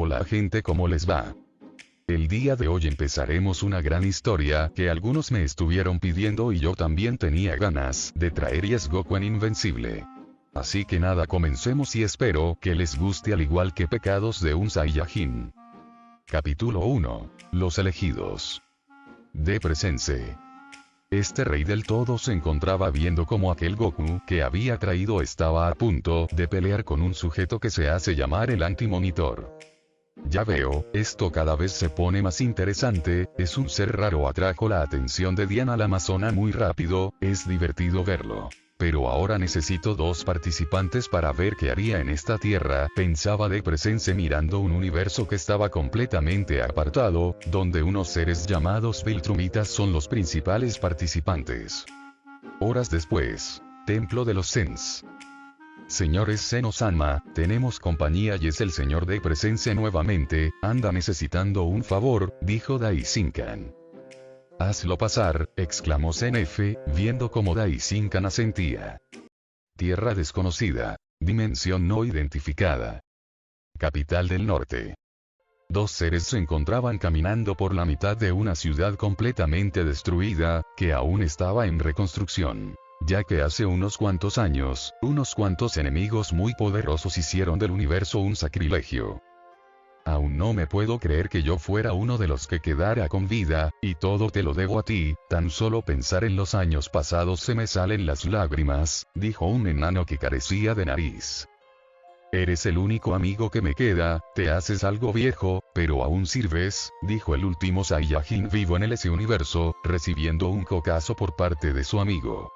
Hola gente, ¿cómo les va? El día de hoy empezaremos una gran historia que algunos me estuvieron pidiendo y yo también tenía ganas de traer, y es Goku en Invencible. Así que nada, comencemos y espero que les guste al igual que Pecados de un Saiyajin. Capítulo 1. Los elegidos. De Presense. Este rey del todo se encontraba viendo cómo aquel Goku que había traído estaba a punto de pelear con un sujeto que se hace llamar el Antimonitor. Ya veo, esto cada vez se pone más interesante, es un ser raro, atrajo la atención de Diana la Amazona muy rápido, es divertido verlo. Pero ahora necesito dos participantes para ver qué haría en esta tierra, pensaba de Presense mirando un universo que estaba completamente apartado, donde unos seres llamados Viltrumitas son los principales participantes. Horas después. Templo de los Sens. Señores Seno-sama, tenemos compañía y es el señor de Presense nuevamente, anda necesitando un favor, dijo Daishinkan. Hazlo pasar, exclamó Zenefe, viendo cómo Daishinkan asentía. Tierra desconocida. Dimensión no identificada. Capital del norte. Dos seres se encontraban caminando por la mitad de una ciudad completamente destruida, que aún estaba en reconstrucción. Ya que hace unos cuantos años, unos cuantos enemigos muy poderosos hicieron del universo un sacrilegio. Aún no me puedo creer que yo fuera uno de los que quedara con vida, y todo te lo debo a ti, tan solo pensar en los años pasados se me salen las lágrimas, dijo un enano que carecía de nariz. Eres el único amigo que me queda, te haces algo viejo, pero aún sirves, dijo el último Saiyajin vivo en ese universo, recibiendo un cocazo por parte de su amigo.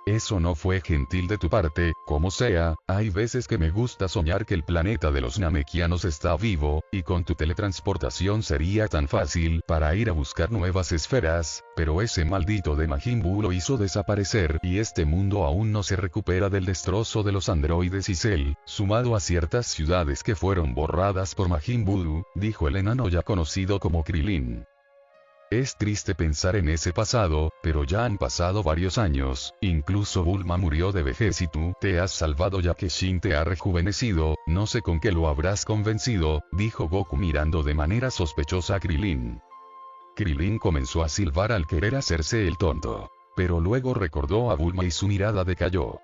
Eso no fue gentil de tu parte, como sea, hay veces que me gusta soñar que el planeta de los Namekianos está vivo, y con tu teletransportación sería tan fácil para ir a buscar nuevas esferas, pero ese maldito de Majin Buu lo hizo desaparecer y este mundo aún no se recupera del destrozo de los androides y Cell, sumado a ciertas ciudades que fueron borradas por Majin Buu, dijo el enano ya conocido como Krilin. Es triste pensar en ese pasado, pero ya han pasado varios años, incluso Bulma murió de vejez y tú te has salvado ya que Shin te ha rejuvenecido, no sé con qué lo habrás convencido, dijo Goku mirando de manera sospechosa a Krilin. Krilin comenzó a silbar al querer hacerse el tonto. Pero luego recordó a Bulma y su mirada decayó.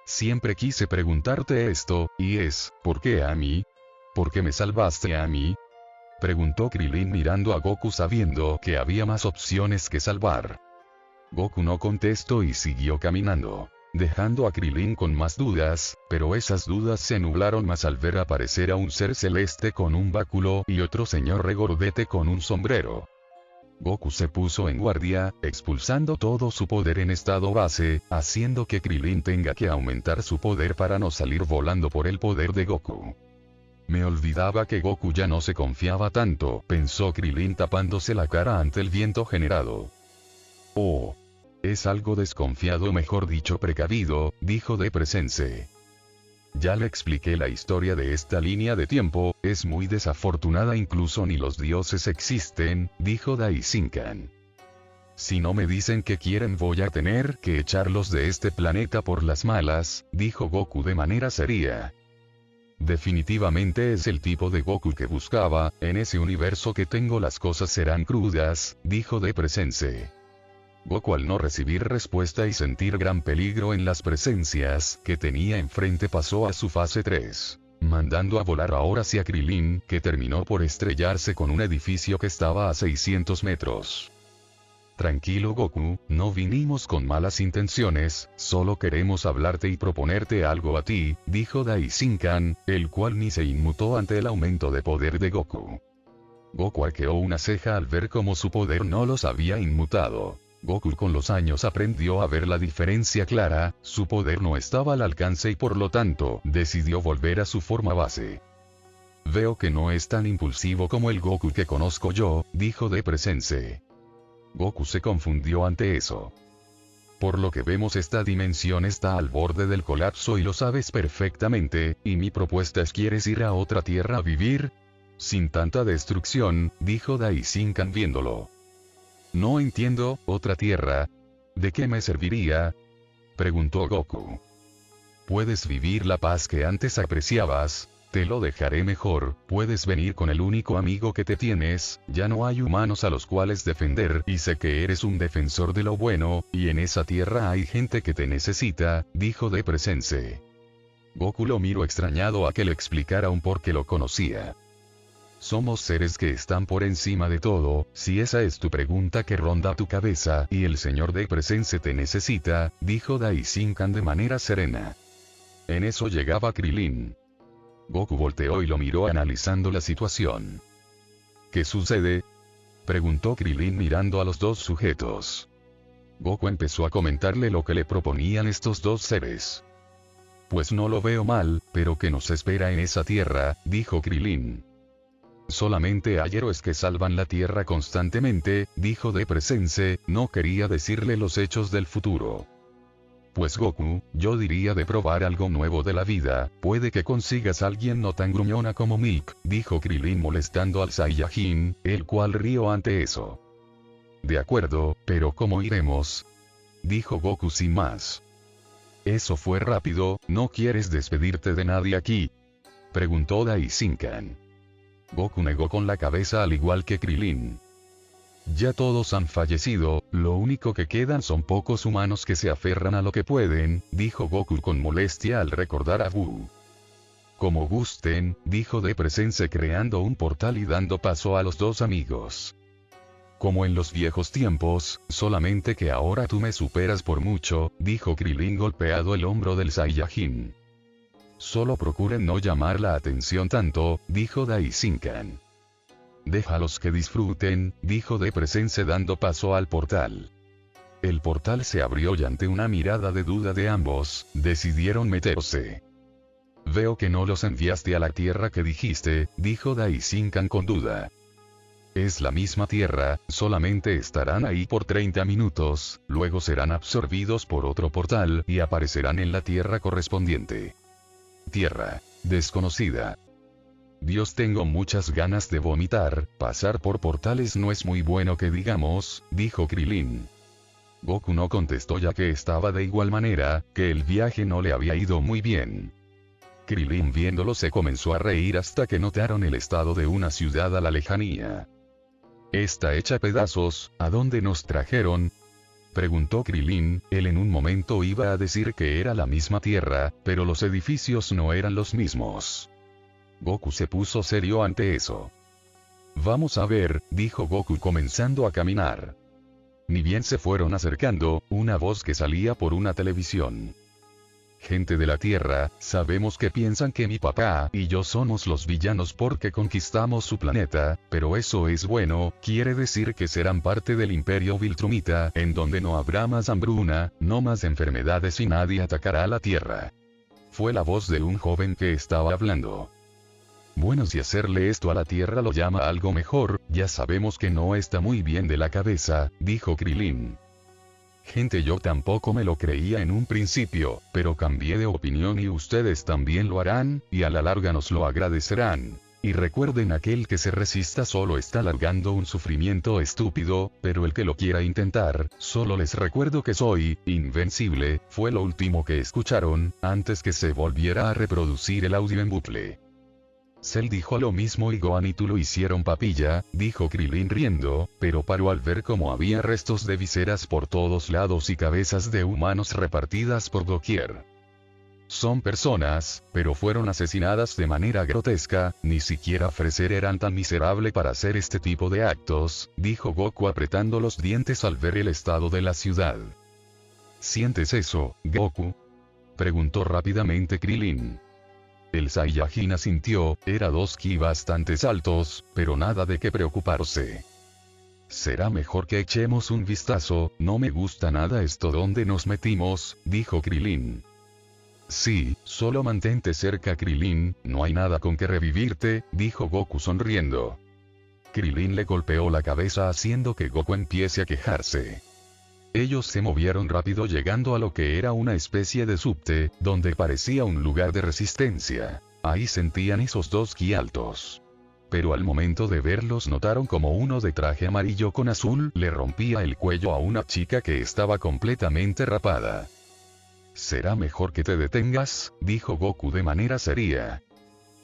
Siempre quise preguntarte esto, y es, ¿por qué a mí? ¿Por qué me salvaste a mí? Preguntó Krilin mirando a Goku sabiendo que había más opciones que salvar. Goku no contestó y siguió caminando, dejando a Krilin con más dudas, pero esas dudas se nublaron más al ver aparecer a un ser celeste con un báculo y otro señor regordete con un sombrero. Goku se puso en guardia, expulsando todo su poder en estado base, haciendo que Krilin tenga que aumentar su poder para no salir volando por el poder de Goku. Me olvidaba que Goku ya no se confiaba tanto, pensó Krilin tapándose la cara ante el viento generado. Oh. Es algo desconfiado, mejor dicho precavido, dijo de Presense. Ya le expliqué la historia de esta línea de tiempo, es muy desafortunada, incluso ni los dioses existen, dijo Daishinkan. Si no me dicen qué quieren voy a tener que echarlos de este planeta por las malas, dijo Goku de manera seria. Definitivamente es el tipo de Goku que buscaba, en ese universo que tengo las cosas serán crudas, dijo de Presense. Goku al no recibir respuesta y sentir gran peligro en las presencias que tenía enfrente pasó a su fase 3, mandando a volar ahora hacia Krilin, que terminó por estrellarse con un edificio que estaba a 600 metros. Tranquilo Goku, no vinimos con malas intenciones, solo queremos hablarte y proponerte algo a ti, dijo Daishinkan, el cual ni se inmutó ante el aumento de poder de Goku. Goku arqueó una ceja al ver cómo su poder no los había inmutado. Goku con los años aprendió a ver la diferencia clara, su poder no estaba al alcance y por lo tanto, decidió volver a su forma base. Veo que no es tan impulsivo como el Goku que conozco yo, dijo de Presense. Goku se confundió ante eso. Por lo que vemos esta dimensión está al borde del colapso y lo sabes perfectamente, y mi propuesta es ¿quieres ir a otra tierra a vivir? Sin tanta destrucción, dijo Daishinkan viéndolo. No entiendo, ¿otra tierra? ¿De qué me serviría? Preguntó Goku. Puedes vivir la paz que antes apreciabas. Te lo dejaré mejor, puedes venir con el único amigo que te tienes, ya no hay humanos a los cuales defender y sé que eres un defensor de lo bueno, y en esa tierra hay gente que te necesita, dijo de Presense. Goku lo miró extrañado a que le explicara un por qué lo conocía. Somos seres que están por encima de todo, si esa es tu pregunta que ronda tu cabeza y el señor de Presense te necesita, dijo Daishinkan de manera serena. En eso llegaba Krilin. Goku volteó y lo miró analizando la situación. ¿Qué sucede?, preguntó Krilin mirando a los dos sujetos. Goku empezó a comentarle lo que le proponían estos dos seres. Pues no lo veo mal, pero ¿qué nos espera en esa tierra?, dijo Krilin. Solamente hay héroes que salvan la tierra constantemente, dijo de Presense, no quería decirle los hechos del futuro. Pues Goku, yo diría de probar algo nuevo de la vida, puede que consigas a alguien no tan gruñona como Milk, dijo Krilin molestando al Saiyajin, el cual rió ante eso. De acuerdo, pero ¿cómo iremos?, dijo Goku sin más. Eso fue rápido, ¿no quieres despedirte de nadie aquí?, preguntó Daishinkan. Goku negó con la cabeza al igual que Krilin. Ya todos han fallecido, lo único que quedan son pocos humanos que se aferran a lo que pueden, dijo Goku con molestia al recordar a Buu. Como gusten, dijo de Presense creando un portal y dando paso a los dos amigos. Como en los viejos tiempos, solamente que ahora tú me superas por mucho, dijo Krilin golpeado el hombro del Saiyajin. Solo procuren no llamar la atención tanto, dijo Daishinkan. Déjalos que disfruten, dijo de Presense dando paso al portal. El portal se abrió y ante una mirada de duda de ambos, decidieron meterse. Veo que no los enviaste a la tierra que dijiste, dijo Daishinkan con duda. Es la misma tierra, solamente estarán ahí por 30 minutos, luego serán absorbidos por otro portal y aparecerán en la tierra correspondiente. Tierra desconocida. Dios, tengo muchas ganas de vomitar, pasar por portales no es muy bueno que digamos, dijo Krilin. Goku no contestó ya que estaba de igual manera, que el viaje no le había ido muy bien. Krilin viéndolo se comenzó a reír hasta que notaron el estado de una ciudad a la lejanía. Está hecha pedazos, ¿a dónde nos trajeron?, preguntó Krilin, él en un momento iba a decir que era la misma tierra, pero los edificios no eran los mismos. Goku se puso serio ante eso. Vamos a ver, dijo Goku comenzando a caminar. Ni bien se fueron acercando, una voz que salía por una televisión. Gente de la Tierra, sabemos que piensan que mi papá y yo somos los villanos porque conquistamos su planeta, pero eso es bueno, quiere decir que serán parte del Imperio Viltrumita, en donde no habrá más hambruna, no más enfermedades y nadie atacará a la Tierra. Fue la voz de un joven que estaba hablando. Bueno, si hacerle esto a la Tierra lo llama algo mejor, ya sabemos que no está muy bien de la cabeza, dijo Krilin. Gente, yo tampoco me lo creía en un principio, pero cambié de opinión y ustedes también lo harán, y a la larga nos lo agradecerán. Y recuerden, aquel que se resista solo está alargando un sufrimiento estúpido, pero el que lo quiera intentar, solo les recuerdo que soy invencible, fue lo último que escucharon, antes que se volviera a reproducir el audio en bucle. Cell dijo lo mismo y Gohan y tú lo hicieron papilla, dijo Krilin riendo, pero paró al ver cómo había restos de viseras por todos lados y cabezas de humanos repartidas por doquier. Son personas, pero fueron asesinadas de manera grotesca, ni siquiera Freezer eran tan miserable para hacer este tipo de actos, dijo Goku apretando los dientes al ver el estado de la ciudad. ¿Sientes eso, Goku?, preguntó rápidamente Krilin. El Saiyajin asintió, era dos ki bastante altos, pero nada de qué preocuparse. Será mejor que echemos un vistazo, no me gusta nada esto donde nos metimos, dijo Krilin. Sí, solo mantente cerca Krilin, no hay nada con que revivirte, dijo Goku sonriendo. Krilin le golpeó la cabeza haciendo que Goku empiece a quejarse. Ellos se movieron rápido llegando a lo que era una especie de subte, donde parecía un lugar de resistencia. Ahí sentían esos dos ki altos. Pero al momento de verlos notaron como uno de traje amarillo con azul le rompía el cuello a una chica que estaba completamente rapada. Será mejor que te detengas, dijo Goku de manera seria.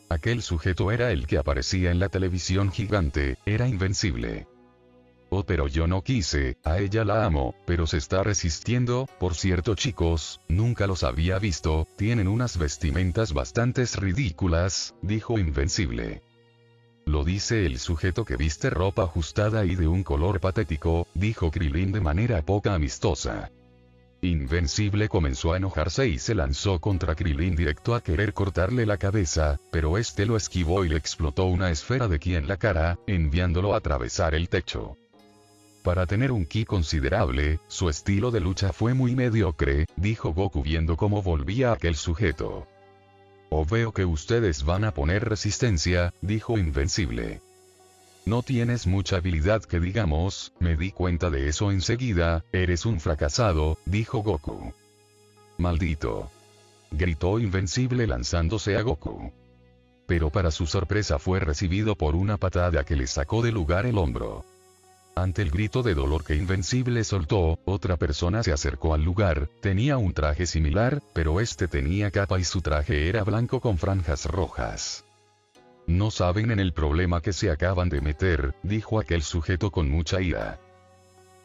Aquel sujeto era el que aparecía en la televisión gigante, era invencible. Oh, pero yo no quise, a ella la amo, pero se está resistiendo. Por cierto, chicos, nunca los había visto, tienen unas vestimentas bastante ridículas, dijo Invencible. Lo dice el sujeto que viste ropa ajustada y de un color patético, dijo Krilin de manera poca amistosa. Invencible comenzó a enojarse y se lanzó contra Krilin directo a querer cortarle la cabeza, pero este lo esquivó y le explotó una esfera de ki en la cara, enviándolo a atravesar el techo. Para tener un ki considerable, su estilo de lucha fue muy mediocre, dijo Goku viendo cómo volvía aquel sujeto. Oh, veo que ustedes van a poner resistencia, dijo Invencible. No tienes mucha habilidad que digamos, me di cuenta de eso enseguida, eres un fracasado, dijo Goku. Maldito. Gritó Invencible lanzándose a Goku. Pero para su sorpresa fue recibido por una patada que le sacó del lugar el hombro. Ante el grito de dolor que Invencible soltó, otra persona se acercó al lugar, tenía un traje similar, pero este tenía capa y su traje era blanco con franjas rojas. No saben en el problema que se acaban de meter, dijo aquel sujeto con mucha ira.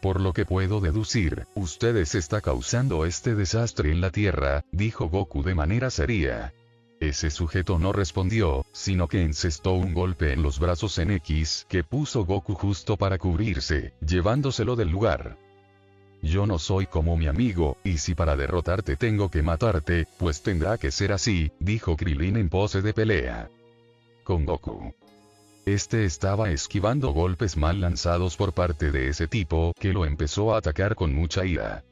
Por lo que puedo deducir, ustedes está causando este desastre en la Tierra, dijo Goku de manera seria. Ese sujeto no respondió, sino que encestó un golpe en los brazos en X que puso Goku justo para cubrirse, llevándoselo del lugar. Yo no soy como mi amigo, y si para derrotarte tengo que matarte, pues tendrá que ser así, dijo Krilin en pose de pelea. Con Goku. Este estaba esquivando golpes mal lanzados por parte de ese tipo que lo empezó a atacar con mucha ira.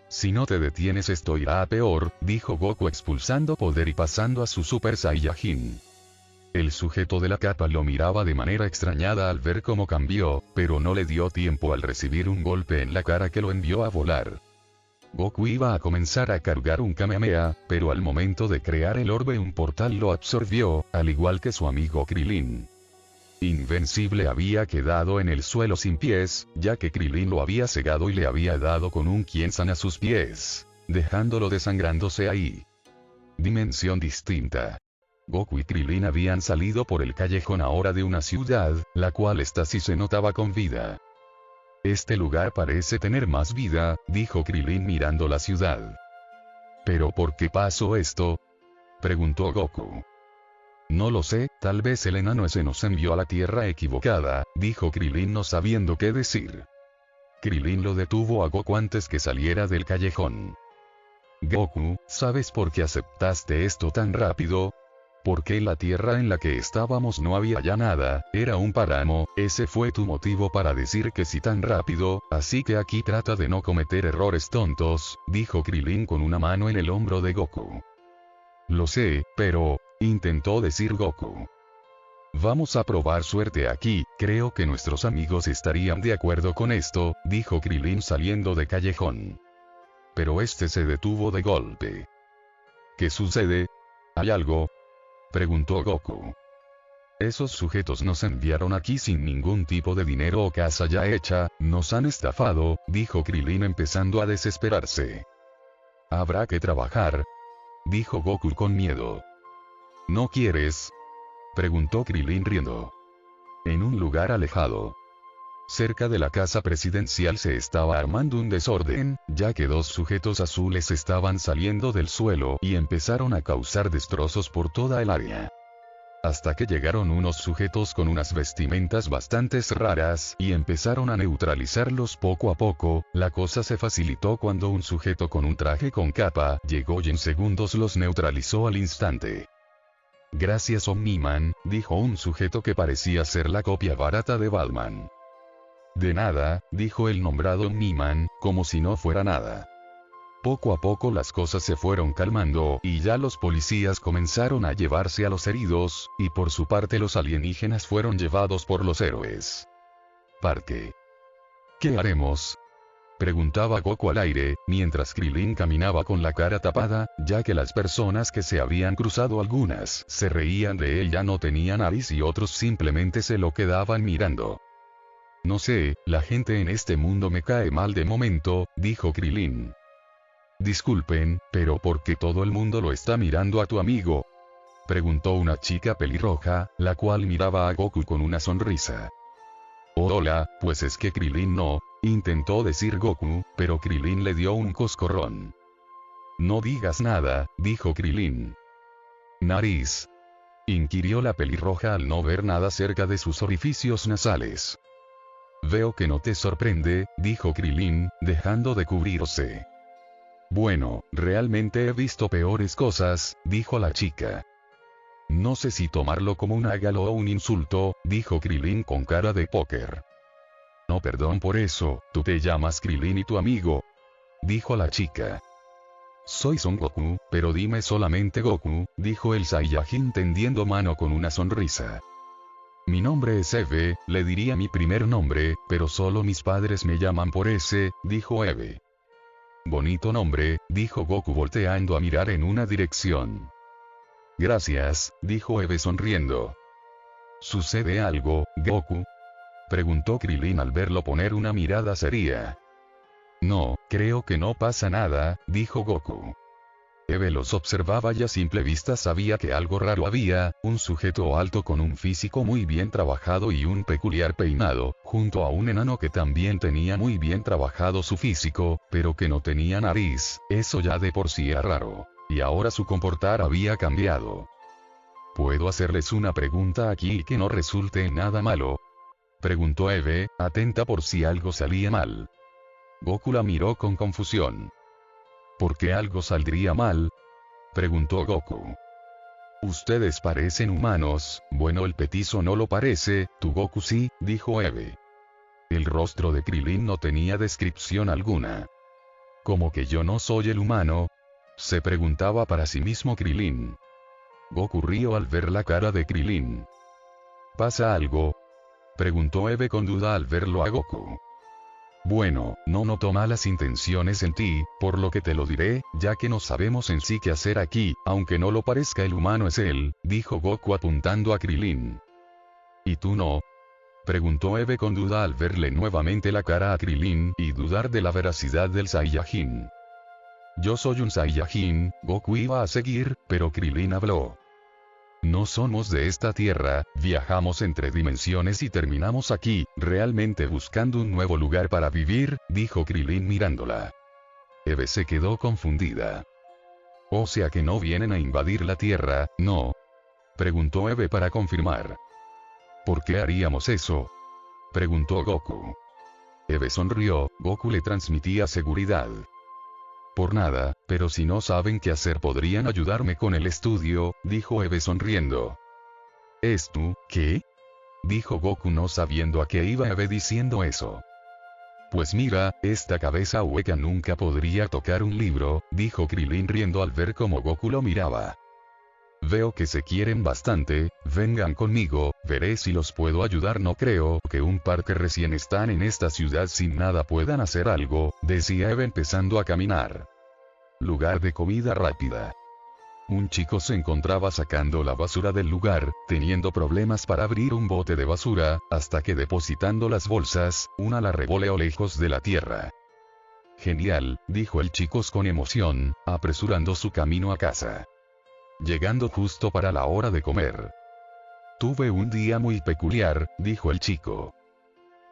Si no te detienes esto irá a peor, dijo Goku expulsando poder y pasando a su Super Saiyajin. El sujeto de la capa lo miraba de manera extrañada al ver cómo cambió, pero no le dio tiempo al recibir un golpe en la cara que lo envió a volar. Goku iba a comenzar a cargar un Kamehameha, pero al momento de crear el orbe un portal lo absorbió, al igual que su amigo Krilin. Invencible había quedado en el suelo sin pies, ya que Krilin lo había cegado y le había dado con un Kien-san a sus pies, dejándolo desangrándose ahí. Dimensión distinta. Goku y Krilin habían salido por el callejón ahora de una ciudad, la cual esta sí se notaba con vida. Este lugar parece tener más vida, dijo Krilin mirando la ciudad. ¿Pero por qué pasó esto?, preguntó Goku. No lo sé, tal vez el enano ese nos envió a la tierra equivocada, dijo Krilin no sabiendo qué decir. Krilin lo detuvo a Goku antes que saliera del callejón. Goku, ¿sabes por qué aceptaste esto tan rápido? Porque la tierra en la que estábamos no había ya nada, era un páramo, ese fue tu motivo para decir que sí tan rápido, así que aquí trata de no cometer errores tontos, dijo Krilin con una mano en el hombro de Goku. Lo sé, pero, intentó decir Goku. Vamos a probar suerte aquí, creo que nuestros amigos estarían de acuerdo con esto, dijo Krilin saliendo de callejón. Pero este se detuvo de golpe. ¿Qué sucede? ¿Hay algo?, preguntó Goku. Esos sujetos nos enviaron aquí sin ningún tipo de dinero o casa ya hecha, nos han estafado, dijo Krilin empezando a desesperarse. Habrá que trabajar, dijo Goku con miedo. ¿No quieres?, preguntó Krilin riendo. En un lugar alejado, cerca de la casa presidencial se estaba armando un desorden, ya que dos sujetos azules estaban saliendo del suelo y empezaron a causar destrozos por toda el área. Hasta que llegaron unos sujetos con unas vestimentas bastante raras y empezaron a neutralizarlos poco a poco. La cosa se facilitó cuando un sujeto con un traje con capa llegó y en segundos los neutralizó al instante. Gracias Omniman, dijo un sujeto que parecía ser la copia barata de Batman. De nada, dijo el nombrado Omniman, como si no fuera nada. Poco a poco las cosas se fueron calmando y ya los policías comenzaron a llevarse a los heridos, y por su parte los alienígenas fueron llevados por los héroes. Parque. ¿Qué haremos?, preguntaba Goku al aire, mientras Krilin caminaba con la cara tapada, ya que las personas que se habían cruzado algunas se reían de él ya no tenía nariz y otros simplemente se lo quedaban mirando. No sé, la gente en este mundo me cae mal de momento, dijo Krilin. Disculpen, pero ¿por qué todo el mundo lo está mirando a tu amigo? Preguntó una chica pelirroja, la cual miraba a Goku con una sonrisa. Hola, pues es que Krilin no, intentó decir Goku, pero Krilin le dio un coscorrón. No digas nada, dijo Krilin. Nariz. Inquirió la pelirroja al no ver nada cerca de sus orificios nasales. Veo que no te sorprende, dijo Krilin, dejando de cubrirse. Bueno, realmente he visto peores cosas, dijo la chica. No sé si tomarlo como un halago o un insulto, dijo Krilin con cara de póker. No, perdón por eso, tú te llamas Krilin y tu amigo, dijo la chica. Soy Son Goku, pero dime solamente Goku, dijo el Saiyajin tendiendo mano con una sonrisa. Mi nombre es Eve, le diría mi primer nombre, pero solo mis padres me llaman por ese, dijo Eve. Bonito nombre, dijo Goku volteando a mirar en una dirección. Gracias, dijo Eve sonriendo. ¿Sucede algo, Goku? Preguntó Krilin al verlo poner una mirada seria. No, creo que no pasa nada, dijo Goku. Eve los observaba y a simple vista sabía que algo raro había, un sujeto alto con un físico muy bien trabajado y un peculiar peinado, junto a un enano que también tenía muy bien trabajado su físico, pero que no tenía nariz, eso ya de por sí era raro. Y ahora su comportar había cambiado. ¿Puedo hacerles una pregunta aquí y que no resulte en nada malo? Preguntó Eve, atenta por si algo salía mal. Goku la miró con confusión. ¿Por qué algo saldría mal? Preguntó Goku. Ustedes parecen humanos, bueno el petizo no lo parece, tu Goku sí, dijo Eve. El rostro de Krilin no tenía descripción alguna. ¿Cómo que yo no soy el humano? Se preguntaba para sí mismo Krilin. Goku rió al ver la cara de Krilin. ¿Pasa algo? Preguntó Eve con duda al verlo a Goku. Bueno, no noto malas intenciones en ti, por lo que te lo diré, ya que no sabemos en sí qué hacer aquí, aunque no lo parezca el humano es él, dijo Goku apuntando a Krilin. ¿Y tú no? Preguntó Eve con duda al verle nuevamente la cara a Krilin y dudar de la veracidad del Saiyajin. Yo soy un Saiyajin, Goku iba a seguir, pero Krilin habló. No somos de esta tierra, viajamos entre dimensiones y terminamos aquí, realmente buscando un nuevo lugar para vivir, dijo Krilin mirándola. Eve se quedó confundida. O sea que no vienen a invadir la tierra, ¿no? Preguntó Eve para confirmar. ¿Por qué haríamos eso? Preguntó Goku. Eve sonrió, Goku le transmitía seguridad. Por nada, pero si no saben qué hacer podrían ayudarme con el estudio, dijo Eve sonriendo. ¿Es tú, qué? Dijo Goku no sabiendo a qué iba Eve diciendo eso. Pues mira, esta cabeza hueca nunca podría tocar un libro, dijo Krilin riendo al ver cómo Goku lo miraba. Veo que se quieren bastante, vengan conmigo, veré si los puedo ayudar. No creo que un par que recién están en esta ciudad sin nada puedan hacer algo, decía Eve empezando a caminar. Lugar de comida rápida. Un chico se encontraba sacando la basura del lugar, teniendo problemas para abrir un bote de basura, hasta que depositando las bolsas, una la revoleó lejos de la tierra. Genial, dijo el chico con emoción, apresurando su camino a casa. Llegando justo para la hora de comer. Tuve un día muy peculiar, dijo el chico.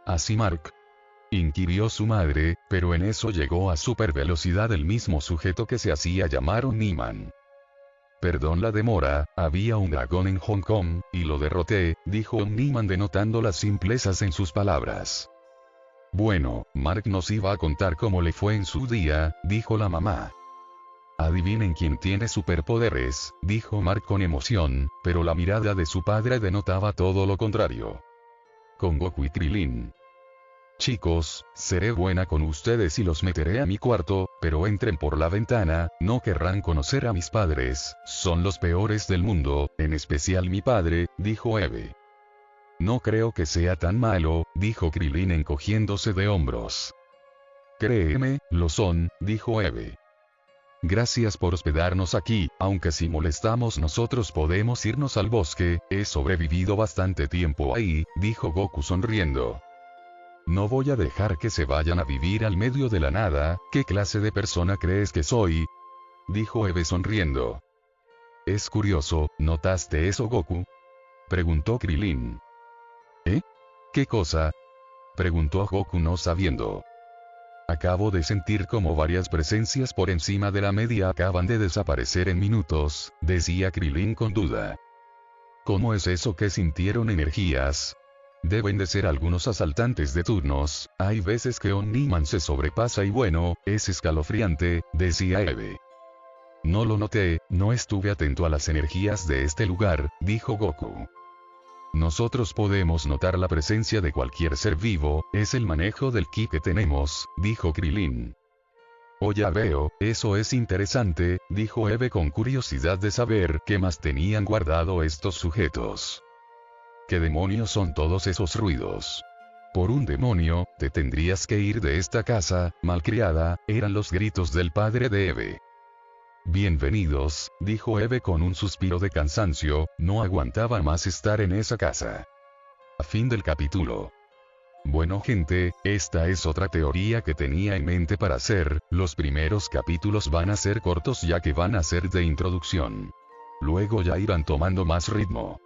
¿Así Mark? Inquirió su madre, pero en eso llegó a super velocidad el mismo sujeto que se hacía llamar Omniman. Perdón la demora, había un dragón en Hong Kong, y lo derroté, dijo Omniman denotando las simplezas en sus palabras. Bueno, Mark nos iba a contar cómo le fue en su día, dijo la mamá. Adivinen quién tiene superpoderes, dijo Mark con emoción, pero la mirada de su padre denotaba todo lo contrario. Con Goku y Krilin. Chicos, seré buena con ustedes y los meteré a mi cuarto, pero entren por la ventana, no querrán conocer a mis padres, son los peores del mundo, en especial mi padre, dijo Eve. No creo que sea tan malo, dijo Krilin encogiéndose de hombros. Créeme, lo son, dijo Eve. Gracias por hospedarnos aquí, aunque si molestamos nosotros podemos irnos al bosque, he sobrevivido bastante tiempo ahí, dijo Goku sonriendo. No voy a dejar que se vayan a vivir al medio de la nada, ¿qué clase de persona crees que soy? Dijo Eve sonriendo. Es curioso, ¿notaste eso, Goku? Preguntó Krilin. ¿Eh? ¿Qué cosa? Preguntó Goku no sabiendo. Acabo de sentir como varias presencias por encima de la media acaban de desaparecer en minutos, decía Krilin con duda. ¿Cómo es eso que sintieron energías? Deben de ser algunos asaltantes de turnos, hay veces que Omniman se sobrepasa y bueno, es escalofriante, decía Eve. No lo noté, no estuve atento a las energías de este lugar, dijo Goku. Nosotros podemos notar la presencia de cualquier ser vivo, es el manejo del ki que tenemos, dijo Krilin. Oh, ya veo, eso es interesante, dijo Eve con curiosidad de saber qué más tenían guardado estos sujetos. ¿Qué demonios son todos esos ruidos? Por un demonio, te tendrías que ir de esta casa, malcriada, eran los gritos del padre de Eve. Bienvenidos, dijo Eve con un suspiro de cansancio, no aguantaba más estar en esa casa. A fin del capítulo. Bueno gente, esta es otra teoría que tenía en mente para hacer, los primeros capítulos van a ser cortos ya que van a ser de introducción. Luego ya irán tomando más ritmo.